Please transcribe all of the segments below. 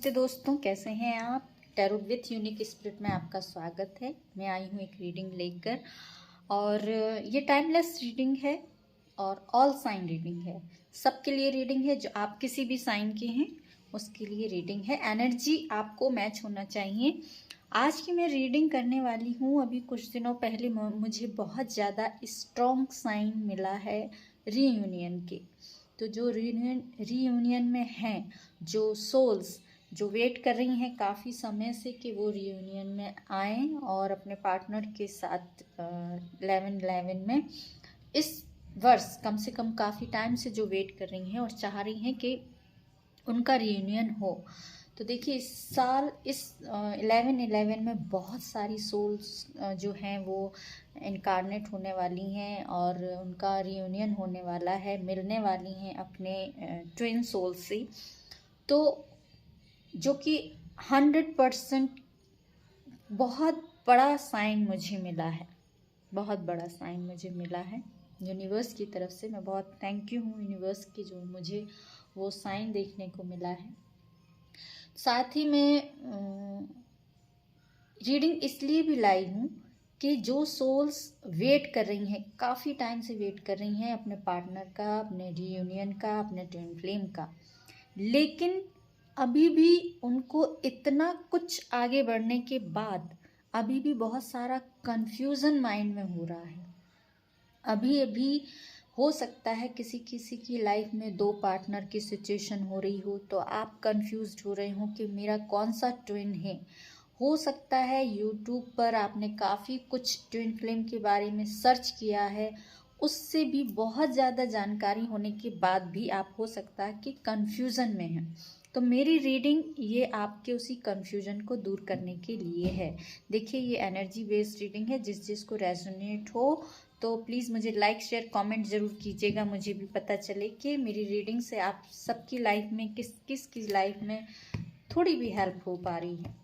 नमस्ते दोस्तों, कैसे हैं आप। टैरो विथ यूनिक स्पिरिट में आपका स्वागत है। मैं आई हूँ एक रीडिंग लेकर और ये टाइमलेस रीडिंग है और ऑल साइन रीडिंग है। सबके लिए रीडिंग है, जो आप किसी भी साइन के हैं उसके लिए रीडिंग है। एनर्जी आपको मैच होना चाहिए। आज की मैं रीडिंग करने वाली हूँ। अभी कुछ दिनों पहले मुझे बहुत ज़्यादा स्ट्रॉन्ग साइन मिला है रीयूनियन के। तो जो रीयूनियन में हैं, जो सोल्स जो वेट कर रही हैं काफ़ी समय से कि वो रीयूनियन में आएँ और अपने पार्टनर के साथ 11/11 में इस वर्ष कम से कम काफ़ी टाइम से जो वेट कर रही हैं और चाह रही हैं कि उनका रीयूनियन हो। तो देखिए, इस साल इस 11/11 में बहुत सारी सोल्स जो हैं वो इनकारनेट होने वाली हैं और उनका रीयूनियन होने वाला है, मिलने वाली हैं अपने ट्विन सोल से। तो जो कि 100% बहुत बड़ा साइन मुझे मिला है, बहुत बड़ा साइन मुझे मिला है यूनिवर्स की तरफ से। मैं बहुत थैंक यू हूँ यूनिवर्स की, जो मुझे वो साइन देखने को मिला है। साथ ही मैं रीडिंग इसलिए भी लाई हूँ कि जो सोल्स वेट कर रही हैं, काफ़ी टाइम से वेट कर रही हैं अपने पार्टनर का, अपने रीयूनियन का, अपने ट्विन फ्लेम का, लेकिन अभी भी उनको इतना कुछ आगे बढ़ने के बाद अभी भी बहुत सारा कंफ्यूजन माइंड में हो रहा है। अभी अभी हो सकता है किसी किसी की लाइफ में 2 पार्टनर की सिचुएशन हो रही हो, तो आप कंफ्यूज्ड हो रहे हो कि मेरा कौन सा ट्विन है। हो सकता है यूट्यूब पर आपने काफ़ी कुछ ट्विन फ्लेम के बारे में सर्च किया है, उससे भी बहुत ज़्यादा जानकारी होने के बाद भी आप हो सकता है कि कंफ्यूजन में हैं। तो मेरी रीडिंग ये आपके उसी कंफ्यूजन को दूर करने के लिए है। देखिए, ये एनर्जी बेस्ड रीडिंग है। जिस जिसको रेजोनेट हो तो प्लीज़ मुझे लाइक शेयर कमेंट ज़रूर कीजिएगा, मुझे भी पता चले कि मेरी रीडिंग से आप सबकी लाइफ में किस किस की लाइफ में थोड़ी भी हेल्प हो पा रही है।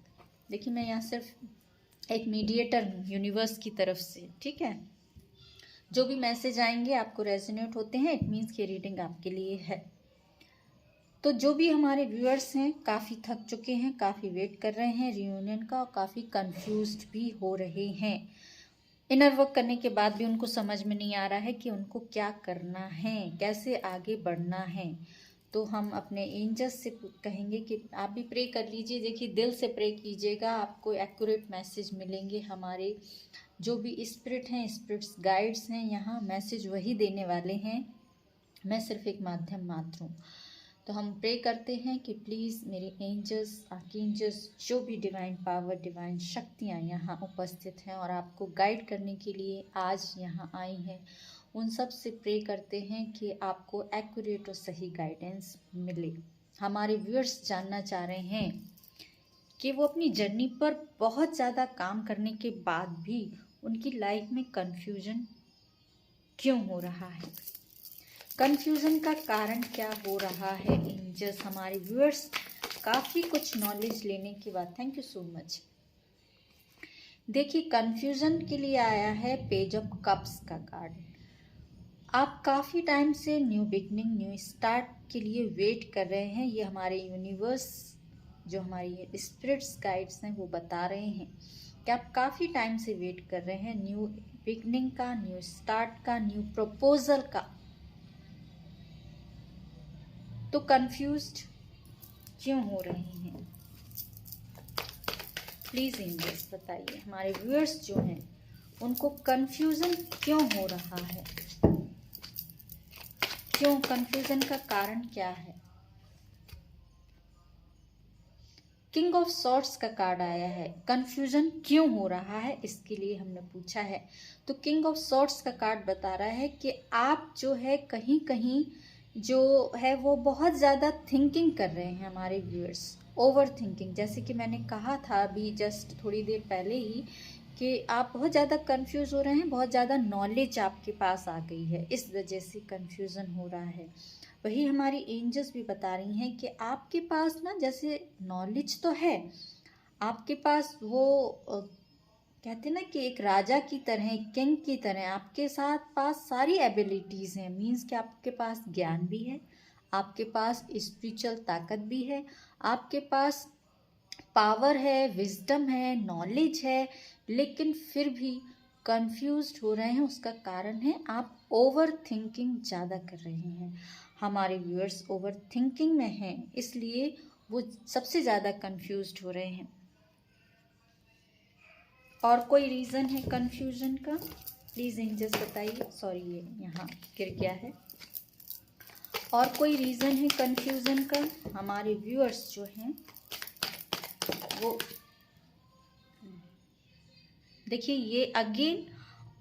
देखिए, मैं यहाँ सिर्फ एक मीडिएटर हूँ यूनिवर्स की तरफ से, ठीक है। जो भी मैसेज आएंगे आपको रेजोनेट होते हैं, इट मीन्स कि रीडिंग आपके लिए है। तो जो भी हमारे व्यूअर्स हैं काफ़ी थक चुके हैं, काफ़ी वेट कर रहे हैं रीयूनियन का और काफ़ी कंफ्यूज्ड भी हो रहे हैं। इनर वर्क करने के बाद भी उनको समझ में नहीं आ रहा है कि उनको क्या करना है, कैसे आगे बढ़ना है। तो हम अपने एंजल्स से कहेंगे कि आप भी प्रे कर लीजिए। देखिए, दिल से प्रे कीजिएगा, आपको एक्यूरेट मैसेज मिलेंगे। हमारे जो भी स्पिरिट हैं, स्पिरिट्स गाइड्स हैं, यहाँ मैसेज वही देने वाले हैं। मैं सिर्फ एक माध्यम मात्र हूँ। तो हम प्रे करते हैं कि प्लीज़ मेरे एंजल्स, आर्कएंजल्स, जो भी डिवाइन पावर, डिवाइन शक्तियाँ यहाँ उपस्थित हैं और आपको गाइड करने के लिए आज यहाँ आई हैं, उन सब से प्रे करते हैं कि आपको एक्यूरेट और सही गाइडेंस मिले। हमारे व्यूअर्स जानना चाह रहे हैं कि वो अपनी जर्नी पर बहुत ज़्यादा काम करने के बाद भी उनकी लाइफ में कन्फ्यूजन क्यों हो रहा है, कन्फ्यूज़न का कारण क्या हो रहा है। एंजल्स, हमारे व्यूअर्स काफ़ी कुछ नॉलेज लेने के बाद, थैंक यू सो मच। देखिए, कन्फ्यूज़न के लिए आया है पेज ऑफ कप्स का कार्ड। आप काफ़ी टाइम से न्यू बिगनिंग, न्यू स्टार्ट के लिए वेट कर रहे हैं। ये हमारे यूनिवर्स, जो हमारी स्पिरिट्स गाइड्स हैं, वो बता रहे हैं कि आप काफ़ी टाइम से वेट कर रहे हैं न्यू बिगनिंग का, न्यू स्टार्ट का, न्यू प्रपोजल का। तो कंफ्यूज्ड क्यों हो रही हैं, प्लीज़ एंजल्स बताइए। हमारे व्यूअर्स जो हैं उनको कंफ्यूजन क्यों हो रहा है, क्यों, कंफ्यूजन का कारण क्या है। किंग ऑफ सॉर्ड्स का कार्ड आया है। कंफ्यूजन क्यों हो रहा है, इसके लिए हमने पूछा है। तो किंग ऑफ सॉर्ड्स का कार्ड बता रहा है कि आप जो है कहीं कहीं जो है वो बहुत ज़्यादा थिंकिंग कर रहे हैं। हमारे व्यूअर्स ओवर थिंकिंग, जैसे कि मैंने कहा था अभी जस्ट थोड़ी देर पहले ही कि आप बहुत ज़्यादा कंफ्यूज हो रहे हैं, बहुत ज़्यादा नॉलेज आपके पास आ गई है, इस वजह से कंफ्यूजन हो रहा है। वही हमारी एंजल्स भी बता रही हैं कि आपके पास ना, जैसे नॉलेज तो है आपके पास, वो कहते हैं ना कि एक राजा की तरह, एक किंग की तरह आपके साथ पास सारी एबिलिटीज़ हैं। मीन्स कि आपके पास ज्ञान भी है, आपके पास स्पिरिचुअल ताकत भी है, आपके पास पावर है, विजडम है, नॉलेज है, लेकिन फिर भी कंफ्यूज्ड हो रहे हैं। उसका कारण है आप ओवर थिंकिंग ज़्यादा कर रहे हैं। हमारे व्यूअर्स ओवर थिंकिंग में हैं, इसलिए वो सबसे ज़्यादा कंफ्यूज्ड हो रहे हैं। और कोई रीज़न है कंफ्यूजन का? प्लीज़ एंजल्स बताइए। सॉरी, ये यहाँ गिर गया है। और कोई रीज़न है कंफ्यूजन का? हमारे व्यूअर्स जो हैं वो देखिए, ये अगेन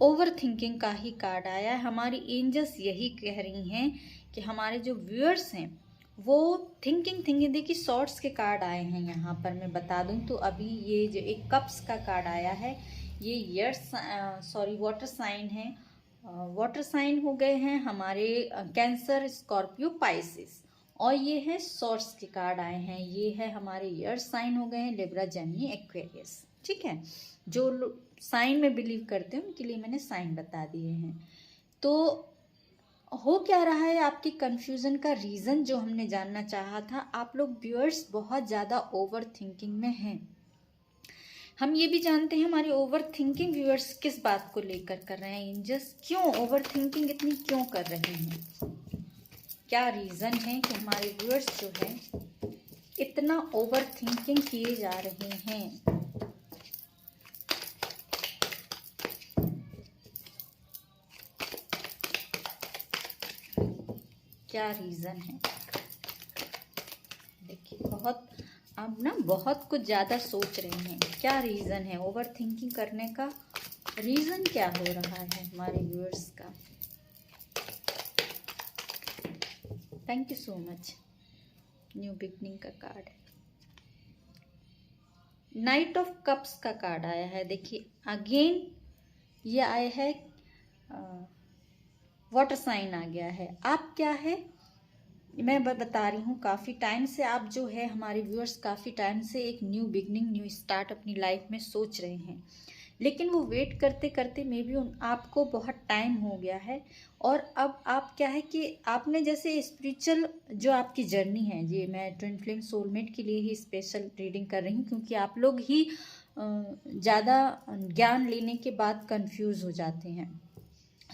ओवर थिंकिंग का ही कार्ड आया है। हमारी एंजल्स यही कह रही हैं कि हमारे जो व्यूअर्स हैं वो थिंकिंग देखिए, शॉर्ट्स के कार्ड आए हैं यहाँ पर। मैं बता दूं तो अभी ये जो एक कप्स का कार्ड आया है, ये वाटर साइन है। वाटर साइन हो गए हैं हमारे कैंसर, स्कॉर्पियो, पाइसिस। और ये है शॉर्ट्स के कार्ड आए हैं, ये है हमारे ईयर साइन हो गए हैं, लिब्रा, जेमिनी, एक्वेरियस। ठीक है, जो साइन में बिलीव करते हैं उनके लिए मैंने साइन बता दिए हैं। तो हो क्या रहा है, आपकी कंफ्यूजन का रीज़न जो हमने जानना चाहा था। आप लोग व्यूअर्स बहुत ज़्यादा ओवर थिंकिंग में हैं। हम ये भी जानते हैं हमारे ओवर थिंकिंग व्यूअर्स किस बात को लेकर कर रहे हैं। एंजल्स क्यों ओवर थिंकिंग इतनी क्यों कर रहे हैं? क्या रीज़न है कि हमारे व्यूअर्स जो है इतना ओवर थिंकिंग किए जा रहे हैं? क्या रीज़न है? देखिए, बहुत कुछ ज़्यादा सोच रहे हैं। क्या रीज़न है ओवर थिंकिंग करने का? रीज़न क्या हो रहा है हमारे व्यूअर्स का? Thank you so much. New beginning का कार्ड है, नाइट ऑफ कप्स का कार्ड आया है। देखिए अगेन ये आया है, वाटर साइन आ गया है। आप क्या है, मैं बता रही हूँ, काफ़ी टाइम से आप जो है हमारे व्यूअर्स काफ़ी टाइम से एक न्यू बिगनिंग, न्यू स्टार्ट अपनी लाइफ में सोच रहे हैं, लेकिन वो वेट करते करते मे बी आपको बहुत टाइम हो गया है। और अब आप क्या है कि आपने जैसे स्पिरिचुअल जो आपकी जर्नी है, ये मैं ट्विन फ्लेम सोलमेट के लिए ही स्पेशल रीडिंग कर रही हूँ, क्योंकि आप लोग ही ज़्यादा ज्ञान लेने के बाद कंफ्यूज हो जाते हैं।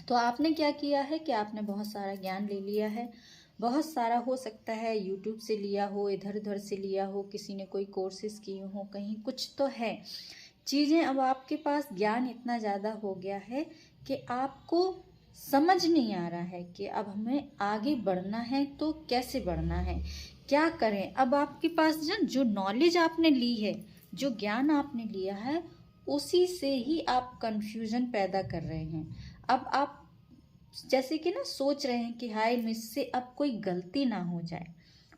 तो आपने क्या किया है कि आपने बहुत सारा ज्ञान ले लिया है। बहुत सारा हो सकता है यूट्यूब से लिया हो, इधर उधर से लिया हो, किसी ने कोई कोर्सेज किए हो, कहीं कुछ तो है चीज़ें। अब आपके पास ज्ञान इतना ज़्यादा हो गया है कि आपको समझ नहीं आ रहा है कि अब हमें आगे बढ़ना है तो कैसे बढ़ना है, क्या करें। अब आपके पास जो नॉलेज आपने ली है, जो ज्ञान आपने लिया है, उसी से ही आप कंफ्यूजन पैदा कर रहे हैं। अब आप जैसे कि ना सोच रहे हैं कि हाय मुझसे अब कोई गलती ना हो जाए,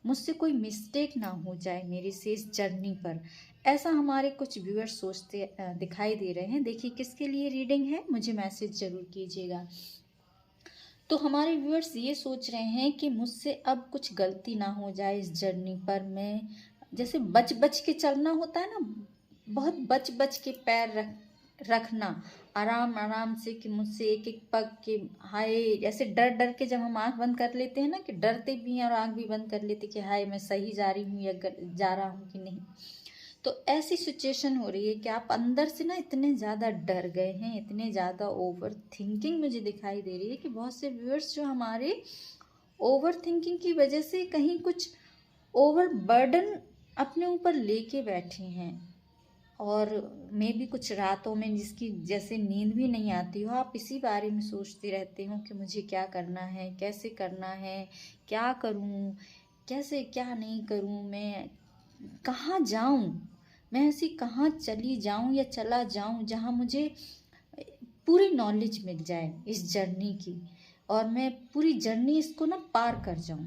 मुझसे कोई मिस्टेक ना हो जाए मेरी से इस जर्नी पर। ऐसा हमारे कुछ व्यूअर्स सोचते दिखाई दे रहे हैं। देखिए किसके लिए रीडिंग है, मुझे मैसेज जरूर कीजिएगा। तो हमारे व्यूअर्स ये सोच रहे हैं कि मुझसे अब कुछ गलती ना हो जाए इस जर्नी पर। मैं जैसे बच बच के चलना होता है ना, बहुत बच बच के पैर रखना, आराम आराम से, कि मुझसे एक एक पग के हाय, जैसे डर डर के जब हम आंख बंद कर लेते हैं ना, कि डरते भी हैं और आंख भी बंद कर लेते कि हाय मैं सही जा रही हूँ या जा रहा हूँ कि नहीं। तो ऐसी सिचुएशन हो रही है कि आप अंदर से ना इतने ज़्यादा डर गए हैं, इतने ज़्यादा ओवर थिंकिंग मुझे दिखाई दे रही है कि बहुत से व्यूअर्स जो हमारे ओवर थिंकिंग की वजह से कहीं कुछ ओवर बर्डन अपने ऊपर लेके बैठे हैं। और मे भी कुछ रातों में जिसकी जैसे नींद भी नहीं आती हो, आप इसी बारे में सोचते रहते हो कि मुझे क्या करना है, कैसे करना है, क्या करूं, कैसे क्या नहीं करूं, मैं कहाँ जाऊं, मैं ऐसी कहाँ चली जाऊं या चला जाऊं जहाँ मुझे पूरी नॉलेज मिल जाए इस जर्नी की, और मैं पूरी जर्नी इसको ना पार कर जाऊं।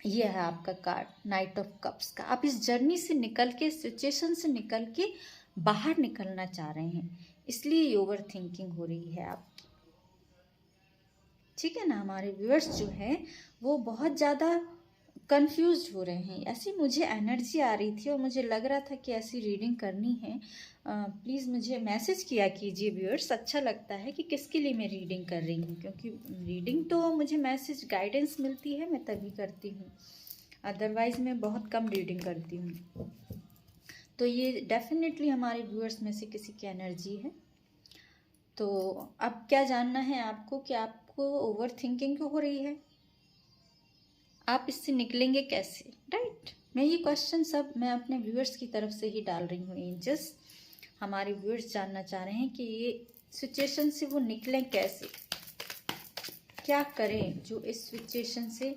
ये है आपका कार्ड नाइट ऑफ कप्स का। आप इस जर्नी से निकल के, सिचुएशन से निकल के बाहर निकलना चाह रहे हैं, इसलिए ओवर थिंकिंग हो रही है आप। ठीक है ना, हमारे व्यूअर्स जो है वो बहुत ज़्यादा कंफ्यूज हो रहे हैं। ऐसी मुझे एनर्जी आ रही थी और मुझे लग रहा था कि ऐसी रीडिंग करनी है। प्लीज़ मुझे मैसेज किया कीजिए व्यूअर्स, अच्छा लगता है कि किसके लिए मैं रीडिंग कर रही हूँ, क्योंकि रीडिंग तो मुझे मैसेज गाइडेंस मिलती है, मैं तभी करती हूँ। अदरवाइज़ मैं बहुत कम रीडिंग करती हूँ। तो ये डेफिनेटली हमारे व्यूअर्स में से किसी की एनर्जी है। तो अब क्या जानना है आपको कि आपको ओवर थिंकिंग क्यों हो रही है, आप इससे निकलेंगे कैसे, राइट। मैं ये क्वेश्चन सब मैं अपने व्यूअर्स की तरफ से ही डाल रही हूँ। एंजल्स, हमारे व्यूअर्स जानना चाह रहे हैं कि ये सिचुएशन से वो निकलें कैसे, क्या करें जो इस सिचुएशन से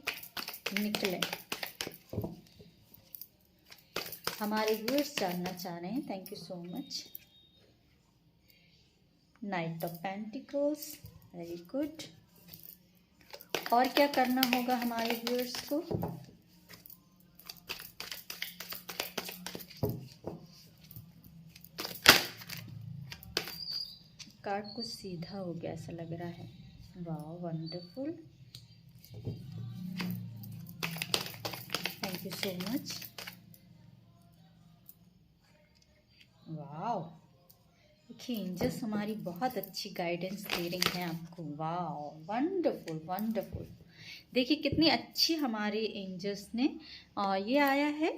निकलें। हमारे व्यूअर्स जानना चाह रहे हैं। Thank you so much. Night of pentacles, very good. और क्या करना होगा हमारे व्यूअर्स को? कार्ड कुछ सीधा हो गया ऐसा लग रहा है। वाह, wonderful, thank you so much. वाह, देखिए एंजल्स हमारी बहुत अच्छी गाइडेंस दे रही हैं आपको। वाह, वंडरफुल वंडरफुल। देखिए कितनी अच्छी हमारे एंजल्स ने ये आया है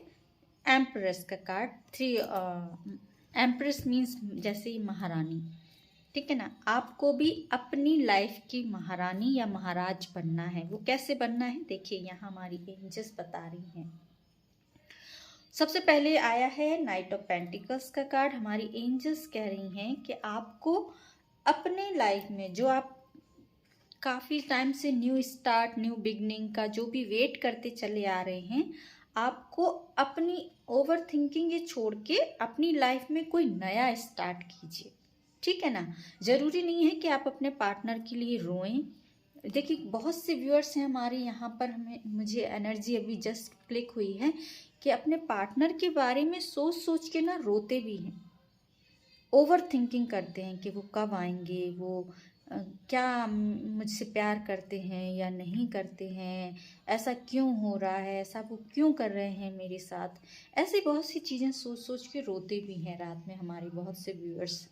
एम्प्रेस का कार्ड। 3 एम्प्रेस मीन्स जैसे महारानी, ठीक है ना। आपको भी अपनी लाइफ की महारानी या महाराज बनना है। वो कैसे बनना है देखिए यहाँ हमारी एंजल्स बता रही हैं। सबसे पहले आया है नाइट ऑफ पेंटिकल्स का कार्ड। हमारी एंजल्स कह रही हैं कि आपको अपने लाइफ में जो आप काफ़ी टाइम से न्यू स्टार्ट, न्यू बिगनिंग का जो भी वेट करते चले आ रहे हैं, आपको अपनी ओवर थिंकिंग ये छोड़ के अपनी लाइफ में कोई नया स्टार्ट कीजिए, ठीक है ना। ज़रूरी नहीं है कि आप अपने पार्टनर के लिए रोएं। देखिए बहुत से व्यूअर्स हैं हमारे यहाँ पर, हमें मुझे एनर्जी अभी जस्ट क्लिक हुई है कि अपने पार्टनर के बारे में सोच सोच के ना रोते भी हैं, ओवर थिंकिंग करते हैं कि वो कब आएंगे, वो क्या मुझसे प्यार करते हैं या नहीं करते हैं, ऐसा क्यों हो रहा है, ऐसा वो क्यों कर रहे हैं मेरे साथ। ऐसी बहुत सी चीज़ें सोच सोच के रोते भी हैं रात में हमारे बहुत से व्यूअर्स।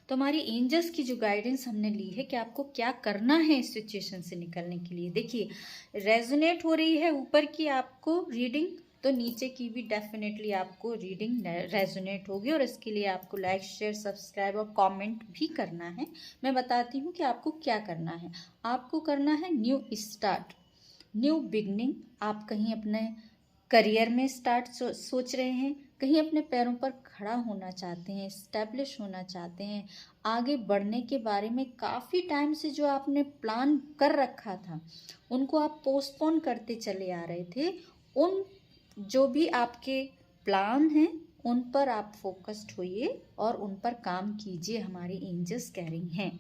तो हमारी एंजल्स की जो गाइडेंस हमने ली है कि आपको क्या करना है इस सिचुएशन से निकलने के लिए। देखिए रेजोनेट हो रही है ऊपर की आपको रीडिंग, तो नीचे की भी डेफिनेटली आपको रीडिंग रेजोनेट होगी। और इसके लिए आपको लाइक, शेयर, सब्सक्राइब और कमेंट भी करना है। मैं बताती हूँ कि आपको क्या करना है। आपको करना है न्यू स्टार्ट, न्यू बिगनिंग। आप कहीं अपने करियर में स्टार्ट सोच रहे हैं, कहीं अपने पैरों पर खड़ा होना चाहते हैं, इस्टेब्लिश होना चाहते हैं, आगे बढ़ने के बारे में काफ़ी टाइम से जो आपने प्लान कर रखा था उनको आप पोस्टपोन करते चले आ रहे थे। उन जो भी आपके प्लान हैं उन पर आप फोकस्ड होइए और उन पर काम कीजिए, हमारी एंजल्स कह रही हैं।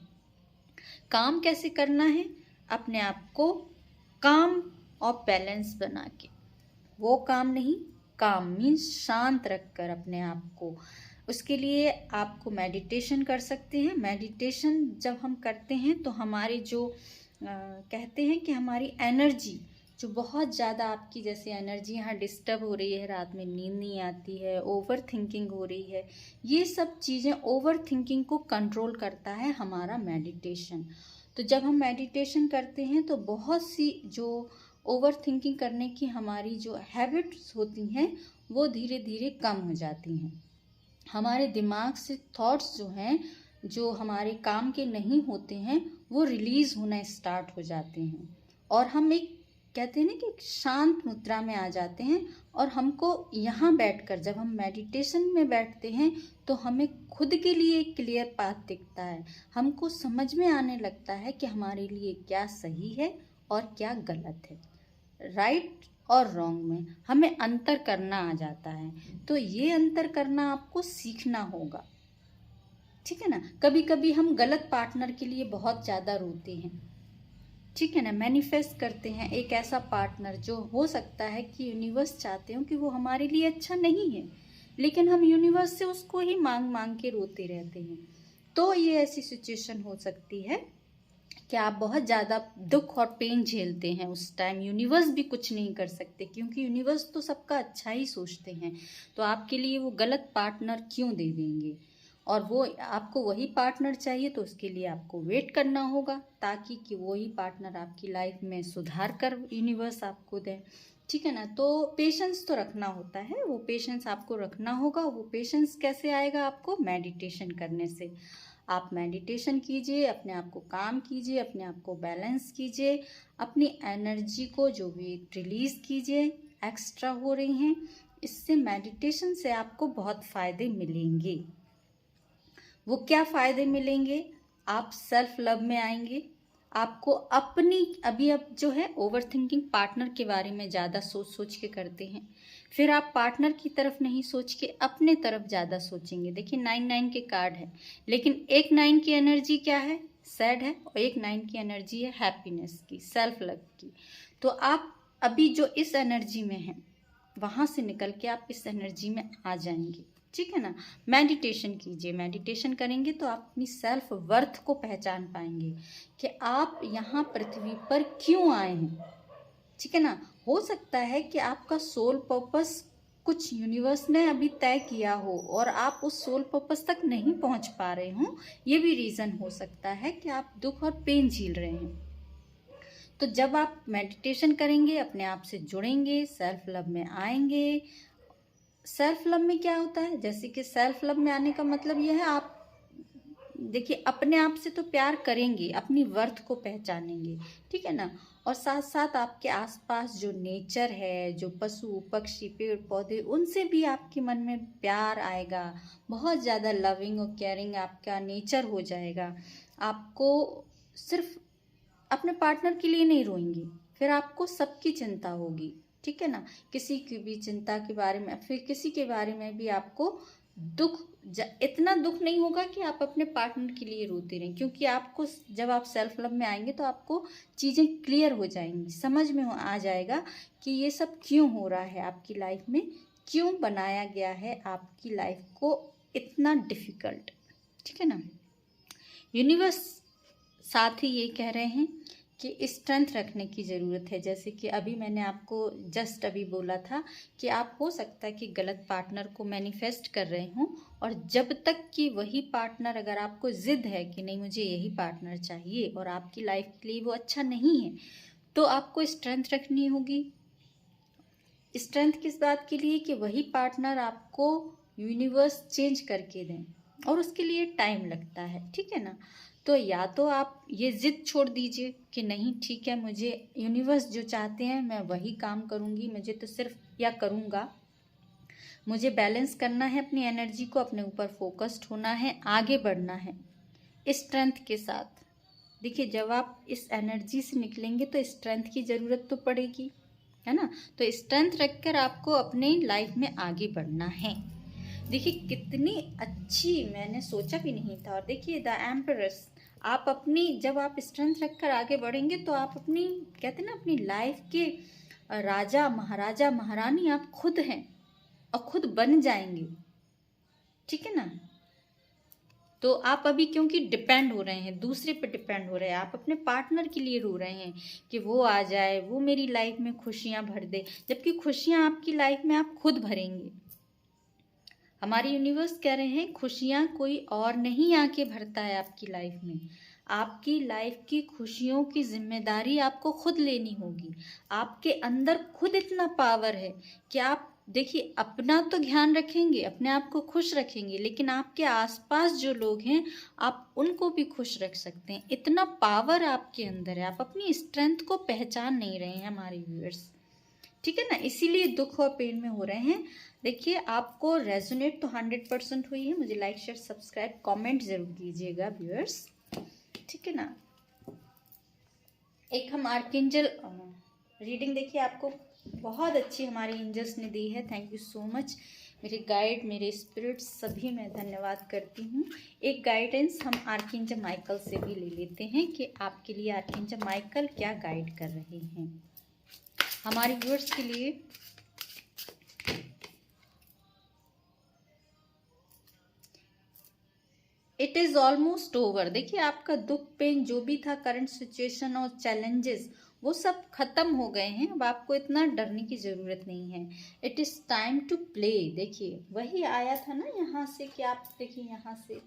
काम कैसे करना है? अपने आप को काम और बैलेंस बना के। वो काम नहीं, काम मीन्स शांत रखकर अपने आप को। उसके लिए आपको मेडिटेशन कर सकते हैं। मेडिटेशन जब हम करते हैं तो हमारे जो कहते हैं कि हमारी एनर्जी जो बहुत ज़्यादा आपकी जैसे एनर्जी यहाँ डिस्टर्ब हो रही है, रात में नींद नहीं आती है, ओवर थिंकिंग हो रही है, ये सब चीज़ें ओवर थिंकिंग को कंट्रोल करता है हमारा मेडिटेशन। तो जब हम मेडिटेशन करते हैं तो बहुत सी जो ओवर थिंकिंग करने की हमारी जो हैबिट्स होती हैं वो धीरे धीरे कम हो जाती हैं। हमारे दिमाग से थॉट्स जो हैं जो हमारे काम के नहीं होते हैं वो रिलीज़ होना स्टार्ट हो जाते हैं और हम एक कहते हैं ना कि एक शांत मुद्रा में आ जाते हैं। और हमको यहाँ बैठकर जब हम मेडिटेशन में बैठते हैं तो हमें खुद के लिए एक क्लियर पाथ दिखता है। हमको समझ में आने लगता है कि हमारे लिए क्या सही है और क्या गलत है, राइट और रॉन्ग में हमें अंतर करना आ जाता है। तो ये अंतर करना आपको सीखना होगा, ठीक है ना। कभी कभी हम गलत पार्टनर के लिए बहुत ज़्यादा रोते हैं, ठीक है ना, मैनिफेस्ट करते हैं एक ऐसा पार्टनर जो हो सकता है कि यूनिवर्स चाहते हो कि वो हमारे लिए अच्छा नहीं है, लेकिन हम यूनिवर्स से उसको ही मांग मांग के रोते रहते हैं। तो ये ऐसी सिचुएशन हो सकती है कि आप बहुत ज़्यादा दुख और पेन झेलते हैं। उस टाइम यूनिवर्स भी कुछ नहीं कर सकते क्योंकि यूनिवर्स तो सबका अच्छा ही सोचते हैं। तो आपके लिए वो गलत पार्टनर क्यों दे देंगे, और वो आपको वही पार्टनर चाहिए तो उसके लिए आपको वेट करना होगा ताकि कि वही पार्टनर आपकी लाइफ में सुधार कर यूनिवर्स आपको दें, ठीक है ना। तो पेशेंस तो रखना होता है, वो पेशेंस आपको रखना होगा। वो पेशेंस कैसे आएगा आपको? मेडिटेशन करने से। आप मेडिटेशन कीजिए, अपने आप को काम कीजिए, अपने आप को बैलेंस कीजिए, अपनी एनर्जी को जो भी रिलीज कीजिए एक्स्ट्रा हो रही हैं, इससे मेडिटेशन से आपको बहुत फ़ायदे मिलेंगे। वो क्या फ़ायदे मिलेंगे? आप सेल्फ लव में आएंगे। आपको अपनी अभी अब जो है ओवर थिंकिंग पार्टनर के बारे में ज़्यादा सोच सोच के करते हैं, फिर आप पार्टनर की तरफ नहीं सोच के अपने तरफ ज़्यादा सोचेंगे। देखिए 9 के कार्ड है, लेकिन एक 9 की एनर्जी क्या है? सैड है, और एक 9 की एनर्जी है हैप्पीनेस की, सेल्फ लव की। तो आप अभी जो इस एनर्जी में हैं वहाँ से निकल के आप इस एनर्जी में आ जाएंगे। ठीक है ना। मेडिटेशन कीजिए, मेडिटेशन करेंगे तो आप अपनी सेल्फ वर्थ को पहचान पाएंगे कि आप यहाँ पृथ्वी पर क्यों आए हैं। ठीक है ना। हो सकता है कि आपका सोल पर्पस कुछ यूनिवर्स ने अभी तय किया हो और आप उस सोल पर्पस तक नहीं पहुंच पा रहे हो। ये भी रीज़न हो सकता है कि आप दुख और पेन झेल रहे हैं। तो जब आप मेडिटेशन करेंगे, अपने आप से जुड़ेंगे, सेल्फ लव में आएंगे। सेल्फ लव में क्या होता है? जैसे कि सेल्फ लव में आने का मतलब यह है, आप देखिए अपने आप से तो प्यार करेंगे, अपनी वर्थ को पहचानेंगे। ठीक है ना। और साथ साथ आपके आसपास जो नेचर है, जो पशु पक्षी पेड़ पौधे, उनसे भी आपके मन में प्यार आएगा। बहुत ज़्यादा लविंग और केयरिंग आपका नेचर हो जाएगा। आपको सिर्फ अपने पार्टनर के लिए नहीं रोएंगी, फिर आपको सबकी चिंता होगी। ठीक है ना। किसी की भी चिंता के बारे में, फिर किसी के बारे में भी आपको दुख, इतना दुख नहीं होगा कि आप अपने पार्टनर के लिए रोते रहें, क्योंकि आपको जब आप सेल्फ लव में आएंगे तो आपको चीज़ें क्लियर हो जाएंगी, समझ में आ जाएगा कि ये सब क्यों हो रहा है आपकी लाइफ में, क्यों बनाया गया है आपकी लाइफ को इतना डिफ़िकल्ट। ठीक है ना। यूनिवर्स साथ ही ये कह रहे हैं कि स्ट्रेंथ रखने की ज़रूरत है। जैसे कि अभी मैंने आपको जस्ट अभी बोला था कि आप हो सकता है कि गलत पार्टनर को मैनिफेस्ट कर रहे हों, और जब तक कि वही पार्टनर, अगर आपको ज़िद है कि नहीं मुझे यही पार्टनर चाहिए और आपकी लाइफ के लिए वो अच्छा नहीं है, तो आपको स्ट्रेंथ रखनी होगी। स्ट्रेंथ किस बात के लिए? कि वही पार्टनर आपको यूनिवर्स चेंज करके दें, और उसके लिए टाइम लगता है। ठीक है ना। तो या तो आप ये जिद छोड़ दीजिए कि नहीं ठीक है, मुझे यूनिवर्स जो चाहते हैं मैं वही काम करूँगी, मुझे तो सिर्फ या करूँगा, मुझे बैलेंस करना है अपनी एनर्जी को, अपने ऊपर फोकस्ड होना है, आगे बढ़ना है स्ट्रेंथ के साथ। देखिए जब आप इस एनर्जी से निकलेंगे तो स्ट्रेंथ की ज़रूरत तो पड़ेगी, है ना। तो स्ट्रेंथ रखकर आपको अपने लाइफ में आगे बढ़ना है। देखिए कितनी अच्छी, मैंने सोचा भी नहीं था। और देखिए द एम्परस, आप अपनी, जब आप स्ट्रेंथ रखकर आगे बढ़ेंगे तो आप अपनी, कहते हैं ना, अपनी लाइफ के राजा महाराजा महारानी आप खुद हैं और खुद बन जाएंगे। ठीक है ना। तो आप अभी क्योंकि डिपेंड हो रहे हैं, दूसरे पर डिपेंड हो रहे हैं, आप अपने पार्टनर के लिए रो रहे हैं कि वो आ जाए, वो मेरी लाइफ में खुशियाँ भर दे, जबकि खुशियाँ आपकी लाइफ में आप खुद भरेंगे। हमारे यूनिवर्स कह रहे हैं खुशियाँ कोई और नहीं आके भरता है आपकी लाइफ में, आपकी लाइफ की खुशियों की जिम्मेदारी आपको खुद लेनी होगी। आपके अंदर खुद इतना पावर है कि आप देखिए अपना तो ध्यान रखेंगे, अपने आप को खुश रखेंगे, लेकिन आपके आसपास जो लोग हैं आप उनको भी खुश रख सकते हैं। इतना पावर आपके अंदर है, आप अपनी स्ट्रेंथ को पहचान नहीं रहे हैं हमारे व्यूअर्स। ठीक है ना। इसीलिए दुख और पेन में हो रहे हैं। देखिए आपको रेजोनेट तो 100% हुई है। मुझे लाइक शेयर सब्सक्राइब कमेंट जरूर कीजिएगा व्यूअर्स। ठीक है ना। एक हम आर्कएंजल रीडिंग देखिए आपको बहुत अच्छी हमारे एंजल्स ने दी है। थैंक यू सो मच मेरे गाइड, मेरे स्पिरिट्स, सभी मैं धन्यवाद करती हूँ। एक गाइडेंस हम आर्कएंजल माइकल से भी ले लेते हैं कि आपके लिए आर्कएंजल माइकल क्या गाइड कर रहे हैं हमारे व्यूअर्स के लिए। It is almost over. देखिए आपका दुख पेन जो भी था, करंट सिचुएशन और चैलेंजेस, वो सब खत्म हो गए हैं। अब आपको इतना डरने की ज़रूरत नहीं है। It is time to play. देखिए वही आया था ना यहाँ से, कि आप देखिए यहाँ से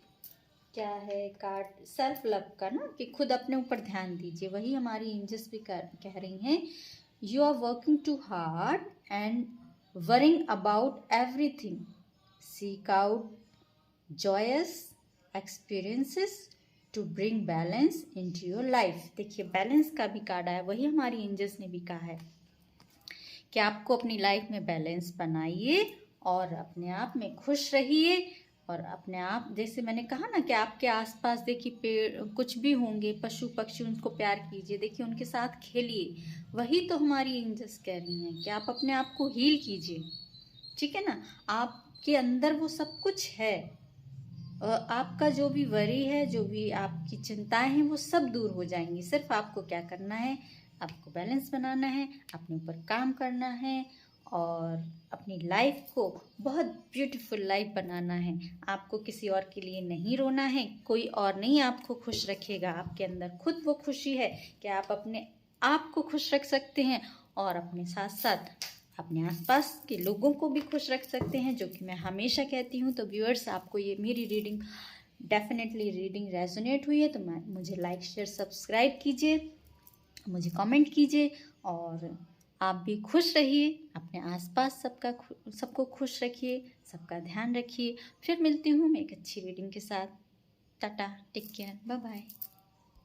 क्या है कार्ड, सेल्फ लव का ना, कि खुद अपने ऊपर ध्यान दीजिए। वही हमारी एंजल्स भी कह रही हैं You are working too hard and worrying about everything. Seek out joyous experiences to bring balance into your life. देखिए बैलेंस का भी कार्ड आया, वही हमारी एंजल्स ने भी कहा है कि आपको अपनी लाइफ में बैलेंस बनाइए और अपने आप में खुश रहिए। और अपने आप, जैसे मैंने कहा ना कि आपके आसपास देखिए पेड़ कुछ भी होंगे, पशु पक्षी, उनको प्यार कीजिए, देखिए उनके साथ खेलिए। वही तो हमारी एंजल्स कह रही हैं कि आप अपने आप को हील कीजिए। ठीक है ना, आपके अंदर वो सब कुछ है। आपका जो भी वरी है, जो भी आपकी चिंताएं हैं, वो सब दूर हो जाएंगी। सिर्फ आपको क्या करना है, आपको बैलेंस बनाना है, अपने ऊपर काम करना है और अपनी लाइफ को बहुत ब्यूटीफुल लाइफ बनाना है। आपको किसी और के लिए नहीं रोना है, कोई और नहीं आपको खुश रखेगा। आपके अंदर खुद वो खुशी है कि आप अपने आप को खुश रख सकते हैं और अपने साथ साथ अपने आसपास के लोगों को भी खुश रख सकते हैं, जो कि मैं हमेशा कहती हूँ। तो व्यूअर्स, आपको ये मेरी रीडिंग डेफिनेटली रीडिंग रेजोनेट हुई है तो मुझे लाइक शेयर सब्सक्राइब कीजिए, मुझे कमेंट कीजिए और आप भी खुश रहिए, अपने आसपास सबको खुश रखिए, सबका ध्यान रखिए। फिर मिलती हूँ मैं एक अच्छी रीडिंग के साथ। Tata, take care, bye bye.